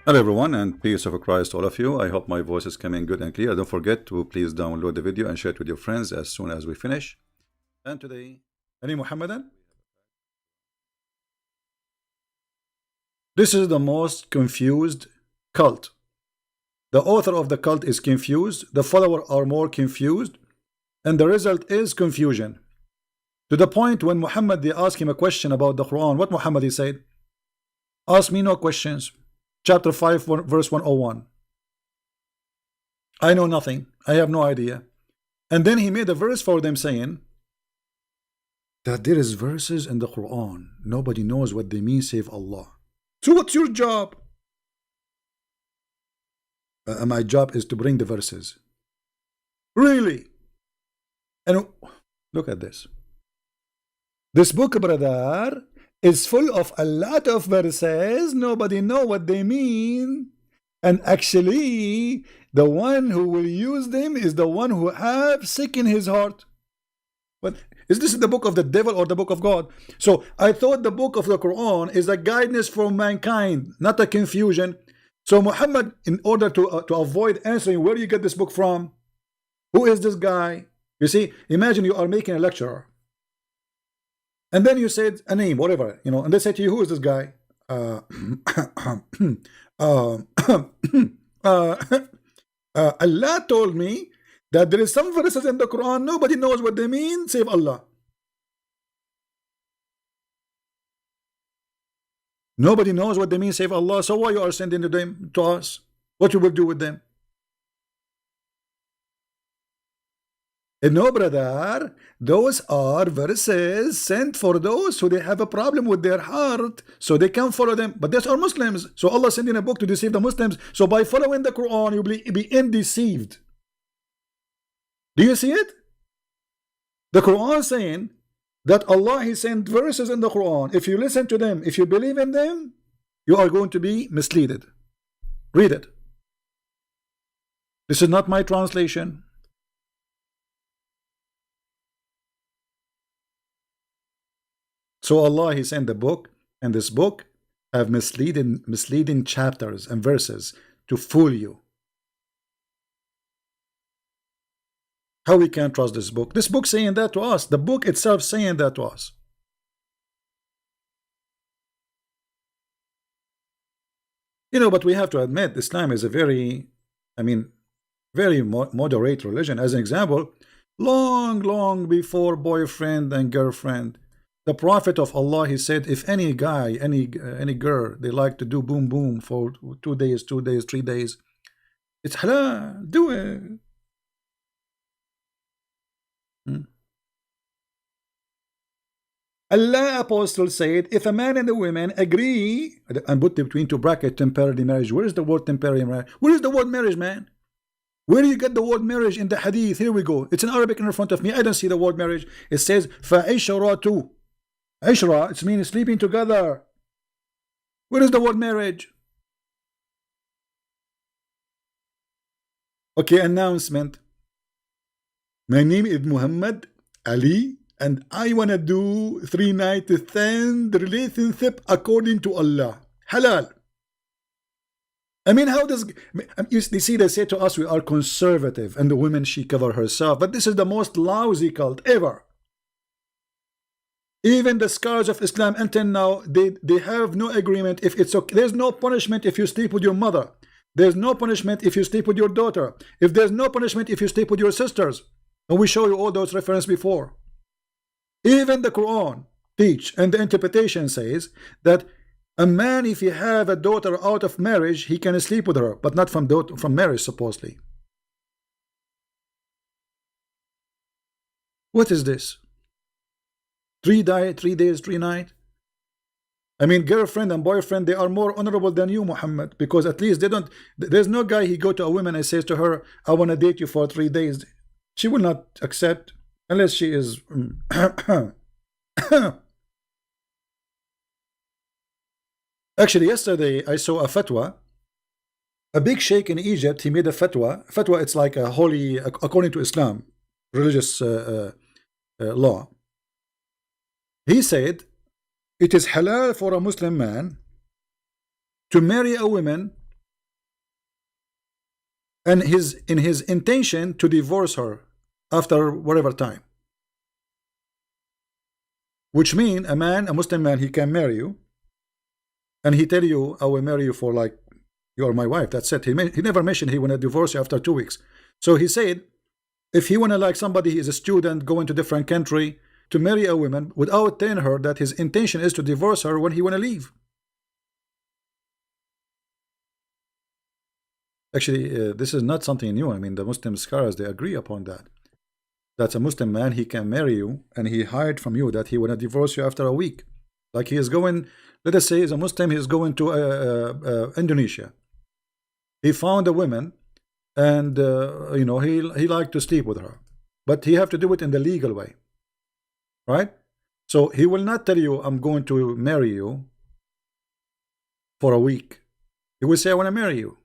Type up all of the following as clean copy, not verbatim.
Hello everyone, and peace of Christ to all of you. I hope my voice is coming good and clear. Don't forget to please download the video and share it with your friends as soon as we finish. And today, any Muhammadan? This is the most confused cult. The author of the cult is confused, the followers are more confused, and the result is confusion. To the point when Muhammad, they asked him a question about the Quran, what Muhammad he said? Ask me no questions. Chapter 5, verse 101. I know nothing. I have no idea. And then he made a verse for them saying that there is verses in the Quran. Nobody knows what they mean save Allah. So what's your job? My job is to bring the verses. Really? And look at this. This book, brother, is full of a lot of verses. Nobody know what they mean. And actually, the one who will use them is the one who have sick in his heart. But is this the book of the devil or the book of God? So I thought the book of the Quran is a guidance for mankind, not a confusion. So Muhammad, in order to avoid answering where you get this book from, who is this guy? You see, imagine you are making a lecture. And then you said a name, whatever, you know, and they say to you, who is this guy? Allah told me that there is some verses in the Quran, nobody knows what they mean, save Allah. Nobody knows what they mean, save Allah. So why you are sending them to us? What you will do with them? No, brother, those are verses sent for those who they have a problem with their heart, so they can follow them. But those are Muslims, so Allah sending a book to deceive the Muslims. So by following the Quran, you'll be undeceived. Do you see it? The Quran saying that Allah, He sent verses in the Quran. If you listen to them, if you believe in them, you are going to be misleaded. Read it. This is not my translation. So Allah, He sent the book, and this book have misleading chapters and verses to fool you. How we can trust this book? This book saying that to us. The book itself saying that to us. You know, but we have to admit Islam is a very, very moderate religion. As an example, long before boyfriend and girlfriend, the Prophet of Allah, he said, if any guy, any girl, they like to do boom boom for 2 days, 3 days, it's halal, do it. Allah Apostle said, if a man and a woman agree, and put between two brackets temporary marriage. Where is the word temporary marriage? Where is the word marriage, man? Where do you get the word marriage in the Hadith? Here we go. It's in Arabic in front of me. I don't see the word marriage. It says fa'isharatu. Ishra, it means sleeping together. Where is the word marriage? Okay, announcement. My name is Muhammad Ali, and I want to do 3 night stand relationship according to Allah. Halal. I mean, how does you see, they say to us we are conservative, and the woman, she cover herself, but this is the most lousy cult ever. Even the scholars of Islam until now, they have no agreement if it's okay. There's no punishment if you sleep with your mother. There's no punishment if you sleep with your daughter. If there's no punishment if you sleep with your sisters. And we show you all those references before. Even the Quran teach, and the interpretation says that a man, if he have a daughter out of marriage, he can sleep with her, but not from marriage, supposedly. What is this? 3 days, 3 nights. I mean, girlfriend and boyfriend, they are more honorable than you, Muhammad, because at least they don't. There's no guy he go to a woman and says to her, I want to date you for 3 days. She will not accept unless she is. Actually, yesterday I saw a fatwa. A big sheikh in Egypt, he made a fatwa. Fatwa, it's like a holy, according to Islam, religious law. He said, it is halal for a Muslim man to marry a woman and in his intention to divorce her after whatever time. Which means a Muslim man, he can marry you, and he tell you, I will marry you for like, you are my wife, that's it. He never mentioned he want to divorce you after 2 weeks. So he said, if he want to, like somebody, he is a student going to different country, to marry a woman without telling her that his intention is to divorce her when he want to leave. Actually, this is not something new. I mean, the Muslim scholars, they agree upon that. That's a Muslim man, he can marry you, and he hide from you that he want to divorce you after a week. Like he is going, let us say, as a Muslim, he is going to Indonesia. He found a woman, and you know, he liked to sleep with her, but he have to do it in the legal way, right? So he will not tell you, I'm going to marry you for a week. He will say, I want to marry you.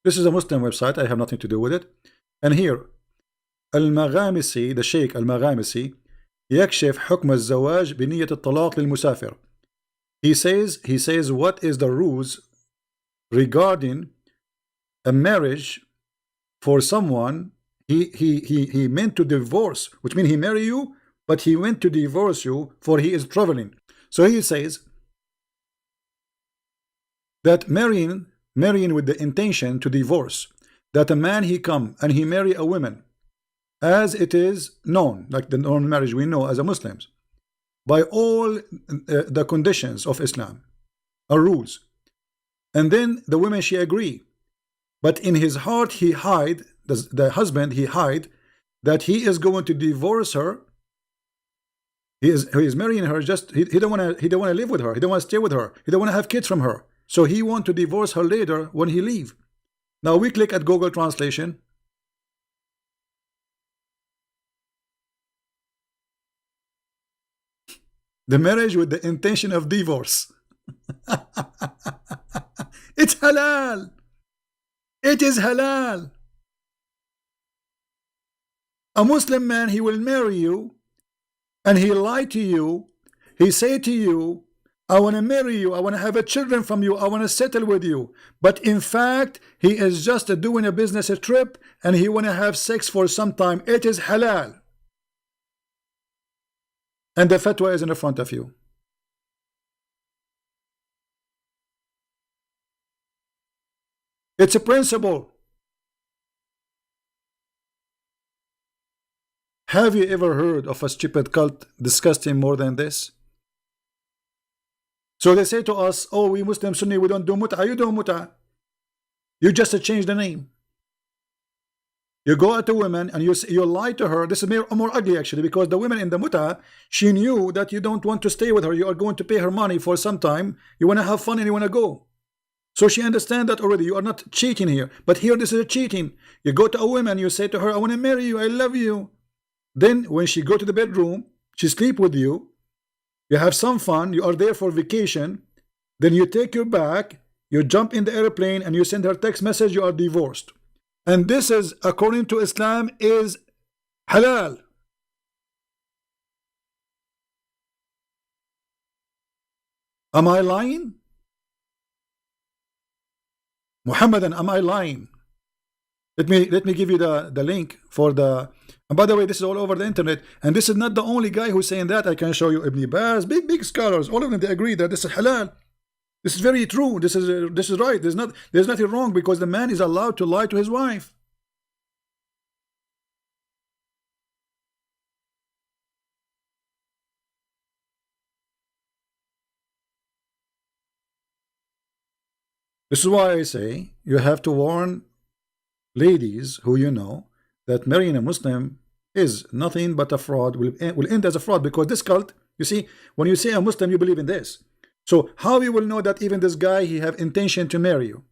This is a Muslim website, I have nothing to do with it. And here, المغامسي, the Sheikh المغامسي, يكشف حكم الزواج بنية الطلاق للمسافر. He says what is the rules regarding a marriage for someone he meant to divorce, which means he marry you, but he went to divorce you for he is traveling. So he says that marrying with the intention to divorce, that a man he come and he marry a woman as it is known, like the known marriage we know as a Muslims, by all the conditions of Islam or rules, and then the woman she agree, but in his heart he hide, the husband he hide that he is going to divorce her. He is marrying her, just he don't want to live with her, he don't want to stay with her, he don't want to have kids from her, so he want to divorce her later when he leave. Now we click at Google Translation. The marriage with the intention of divorce. It's halal. It is halal. A Muslim man, he will marry you, and he lie to you. He say to you, I want to marry you, I want to have a children from you, I want to settle with you. But in fact, he is just doing a business trip, and he want to have sex for some time. It is halal. And the fatwa is in front of you. It's a principle. Have you ever heard of a stupid cult disgusting more than this? So they say to us, oh, we Muslim Sunni, we don't do mut'ah. You do mut'ah. You just change the name. You go at a woman and you lie to her. This is more ugly actually, because the woman in the mut'ah, she knew that you don't want to stay with her. You are going to pay her money for some time. You want to have fun and you want to go. So she understands that already. You are not cheating here. But here this is a cheating. You go to a woman, you say to her, I want to marry you, I love you. Then when she go to the bedroom, she sleep with you. You have some fun. You are there for vacation. Then you take her back. You jump in the airplane and you send her text message. You are divorced. And this is, according to Islam, is halal. Am I lying? Muhammadan, am I lying? Let me give you the link for the. And by the way, this is all over the internet, and this is not the only guy who's saying that. I can show you Ibn Baz, big scholars, all of them, they agree that this is halal. This is very true. This is right. There's nothing wrong, because the man is allowed to lie to his wife. This is why I say you have to warn ladies who you know that marrying a Muslim is nothing but a fraud, will end as a fraud, because this cult, you see, when you say a Muslim, you believe in this. So how you will know that even this guy, he have intention to marry you?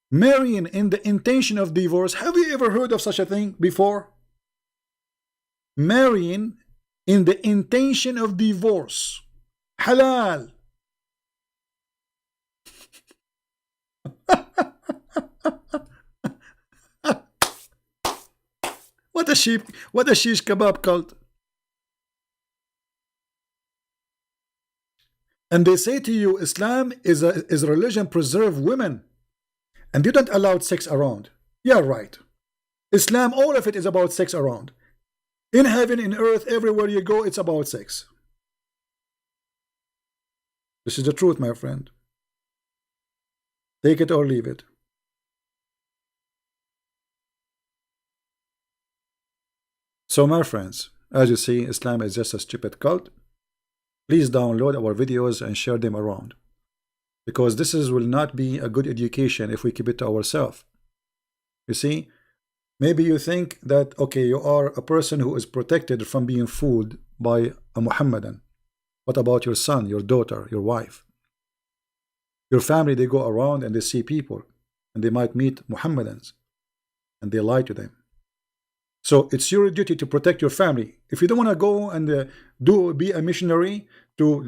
Marrying in the intention of divorce. Have you ever heard of such a thing before? Marrying in the intention of divorce. Halal. What a shish kebab cult. And they say to you, Islam is a religion preserve women, and you don't allow sex around. Yeah, right. Islam, all of it is about sex around. In heaven, in earth, everywhere you go, it's about sex. This is the truth, my friend. Take it or leave it. So, my friends, as you see, Islam is just a stupid cult. Please download our videos and share them around, because this will not be a good education if we keep it to ourselves. You see, maybe you think that, okay, you are a person who is protected from being fooled by a Muhammadan. What about your son, your daughter, your wife? Your family, they go around and they see people, and they might meet Muhammadans, and they lie to them. So it's your duty to protect your family. If you don't want to go and be a missionary to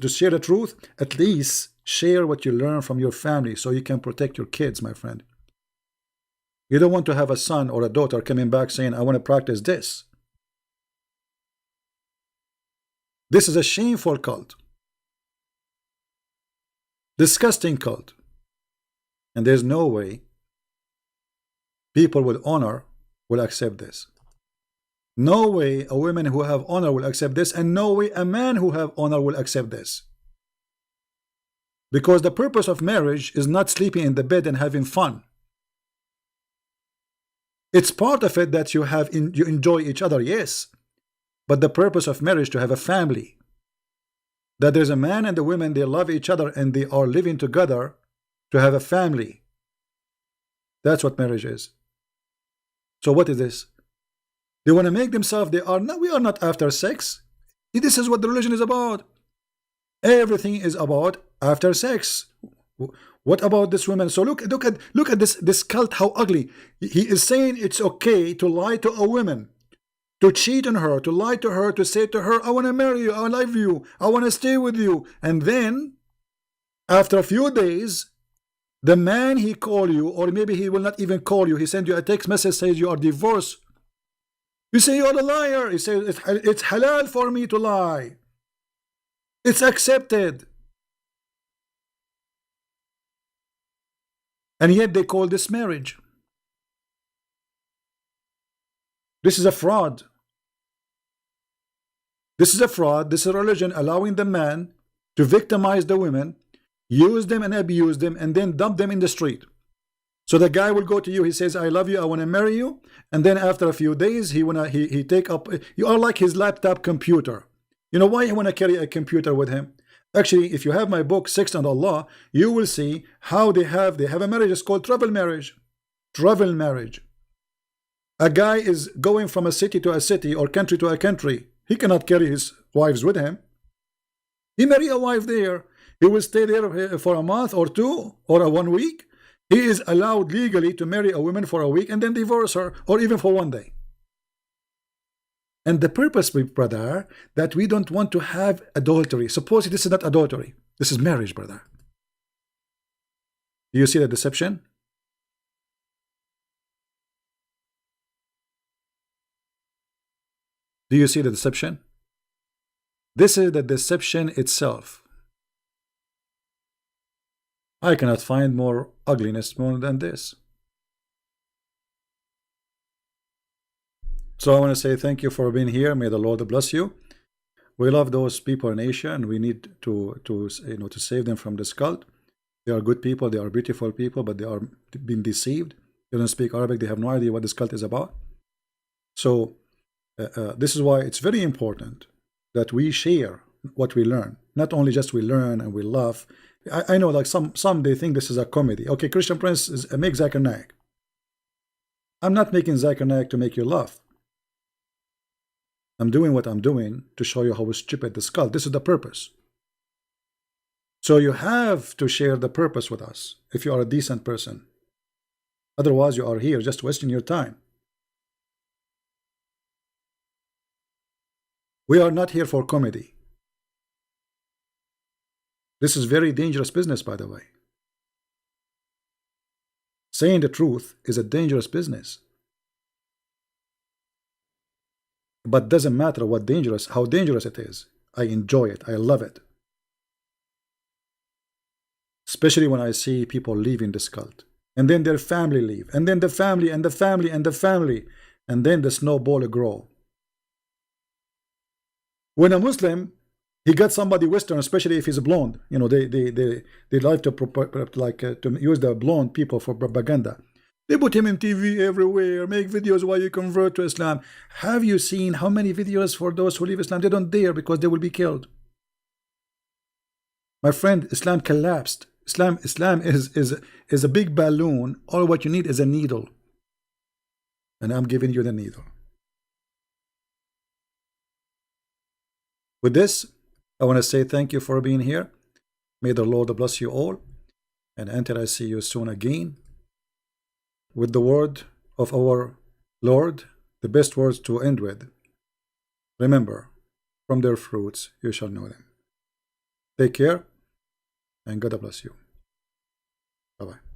share the truth, at least share what you learn from your family so you can protect your kids, my friend. You don't want to have a son or a daughter coming back saying, I want to practice this. This is a shameful cult. Disgusting cult. And there's no way people with honor will accept this. No way a woman who have honor will accept this, and no way a man who have honor will accept this. Because the purpose of marriage is not sleeping in the bed and having fun. It's part of it that you enjoy each other, yes. But the purpose of marriage to have a family. That there's a man and a woman, they love each other and they are living together to have a family. That's what marriage is. So what is this? They want to make themselves, we are not after sex. This is what the religion is about. Everything is about after sex. What about this woman? So look at this cult, how ugly. He is saying it's okay to lie to a woman, to cheat on her, to lie to her, to say to her, I want to marry you, I love you, I want to stay with you. And then after a few days, the man he call you, or maybe he will not even call you, he send you a text message, says you are divorced. You say you're a liar. He says it's halal for me to lie. It's accepted. And yet they call this marriage. This is a fraud. This is a fraud. This is a religion allowing the man to victimize the women, use them and abuse them, and then dump them in the street. So the guy will go to you, he says, I love you, I want to marry you. And then after a few days, he take up, you are like his laptop computer. You know why he want to carry a computer with him? Actually, if you have my book, Sex and Allah, you will see how they have a marriage. It's called travel marriage. Travel marriage. A guy is going from a city to a city or country to a country. He cannot carry his wives with him. He marry a wife there. He will stay there for a month or two or a 1 week. He is allowed legally to marry a woman for a week and then divorce her, or even for 1 day. And the purpose, brother, that we don't want to have adultery. Suppose this is not adultery. This is marriage, brother. Do you see the deception? Do you see the deception? This is the deception itself. I cannot find more ugliness more than this. So I want to say thank you for being here. May the Lord bless you. We love those people in Asia, and we need to save them from this cult. They are good people, they are beautiful people, but they are being deceived. They don't speak Arabic, they have no idea what this cult is about. So this is why it's very important that we share what we learn. Not only just we learn and we laugh. I know, like some they think this is a comedy. Okay, Christian Prince make Zakir Naik. I'm not making Zakir Naik to make you laugh. I'm doing what I'm doing to show you how stupid this cult. This is the purpose. So you have to share the purpose with us if you are a decent person. Otherwise, you are here just wasting your time. We are not here for comedy. This is very dangerous business, by the way. Saying the truth is a dangerous business. But doesn't matter what dangerous, how dangerous it is. I enjoy it. I love it. Especially when I see people leaving this cult, and then their family leave, and then the family and the family and the family, and then the snowball grow. When a Muslim, he got somebody Western, especially if he's blonde, you know, they like to to use the blonde people for propaganda. They put him in TV everywhere, make videos while you convert to Islam. Have you seen how many videos for those who leave Islam? They don't dare because they will be killed. My friend, Islam collapsed. Islam is a big balloon. All what you need is a needle. And I'm giving you the needle. With this, I want to say thank you for being here. May the Lord bless you all. And until I see you soon again, with the word of our Lord, the best words to end with. Remember, from their fruits you shall know them. Take care, and God bless you. Bye-bye.